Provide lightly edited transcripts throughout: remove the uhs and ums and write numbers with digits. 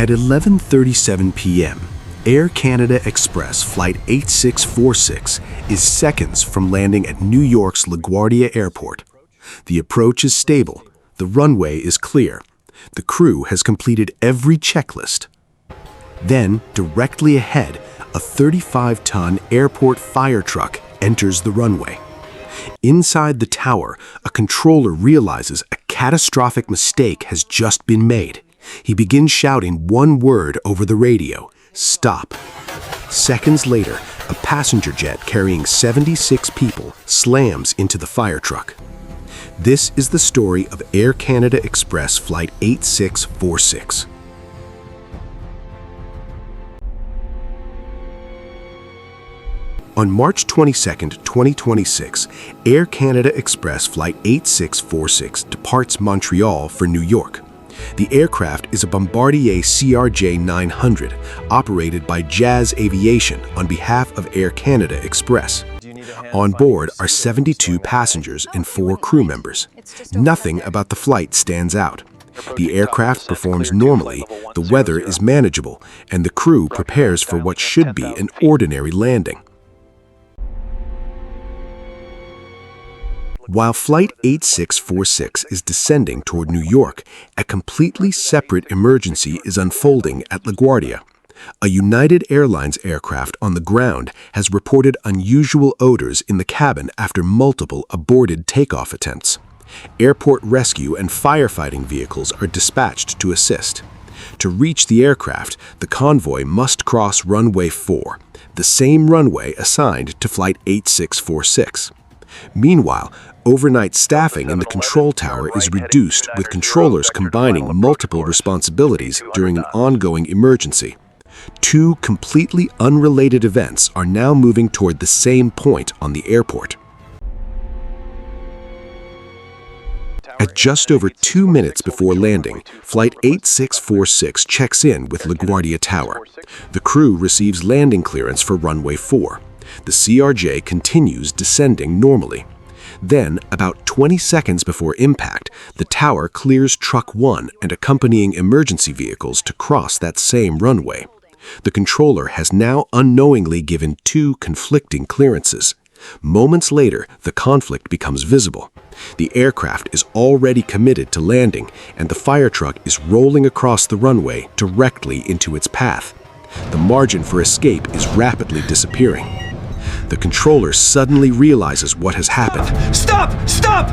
At 11:37 p.m., Air Canada Express Flight 8646 is seconds from landing at New York's LaGuardia Airport. The approach is stable, the runway is clear, the crew has completed every checklist. Then, directly ahead, a 35-ton airport fire truck enters the runway. Inside the tower, a controller realizes a catastrophic mistake has just been made. He begins shouting one word over the radio: "Stop." Seconds later, a passenger jet carrying 76 people slams into the fire truck. This is the story of Air Canada Express Flight 8646. On March 22, 2026, Air Canada Express Flight 8646 departs Montreal for New York. The aircraft is a Bombardier CRJ900, operated by Jazz Aviation on behalf of Air Canada Express. On board are 72 passengers and 4 crew members. Nothing about the flight stands out. The aircraft performs normally, the weather is manageable, and the crew prepares for what should be an ordinary landing. While Flight 8646 is descending toward New York, a completely separate emergency is unfolding at LaGuardia. A United Airlines aircraft on the ground has reported unusual odors in the cabin after multiple aborted takeoff attempts. Airport rescue and firefighting vehicles are dispatched to assist. To reach the aircraft, the convoy must cross Runway 4, the same runway assigned to Flight 8646. Meanwhile, overnight staffing in the control tower is reduced, with controllers combining multiple responsibilities during an ongoing emergency. 2 completely unrelated events are now moving toward the same point on the airport. At just over 2 minutes before landing, Flight 8646 checks in with LaGuardia Tower. The crew receives landing clearance for Runway 4. The CRJ continues descending normally. Then, about 20 seconds before impact, the tower clears Truck 1 and accompanying emergency vehicles to cross that same runway. The controller has now unknowingly given 2 conflicting clearances. Moments later, the conflict becomes visible. The aircraft is already committed to landing, and the fire truck is rolling across the runway directly into its path. The margin for escape is rapidly disappearing. The controller suddenly realizes what has happened. Stop! Stop!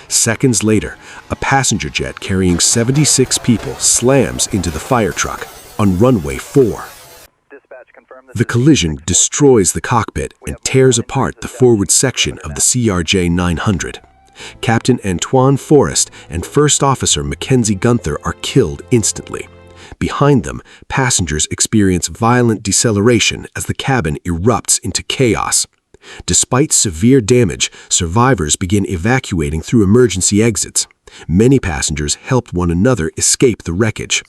Seconds later, a passenger jet carrying 76 people slams into the fire truck on Runway 4. The collision destroys the cockpit and tears apart the forward section of the CRJ900. Captain Antoine Forrest and First Officer Mackenzie Gunther are killed instantly. Behind them, passengers experience violent deceleration as the cabin erupts into chaos. Despite severe damage, survivors begin evacuating through emergency exits. Many passengers helped one another escape the wreckage.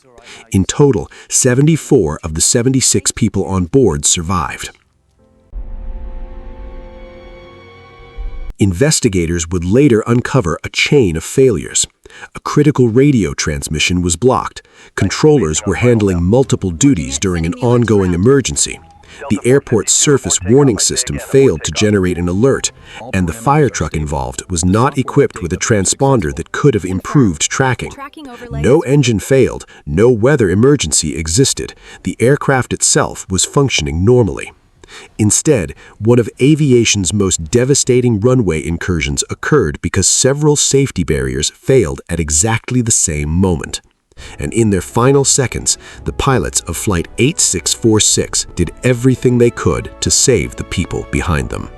In total, 74 of the 76 people on board survived. Investigators would later uncover a chain of failures. A critical radio transmission was blocked. Controllers were handling multiple duties during an ongoing emergency. The airport's surface warning system failed to generate an alert, and the fire truck involved was not equipped with a transponder that could have improved tracking. No engine failed, no weather emergency existed. The aircraft itself was functioning normally. Instead, one of aviation's most devastating runway incursions occurred because several safety barriers failed at exactly the same moment. And in their final seconds, the pilots of Flight 8646 did everything they could to save the people behind them.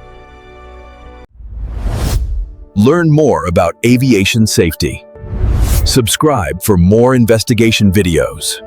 Learn more about aviation safety. Subscribe for more investigation videos.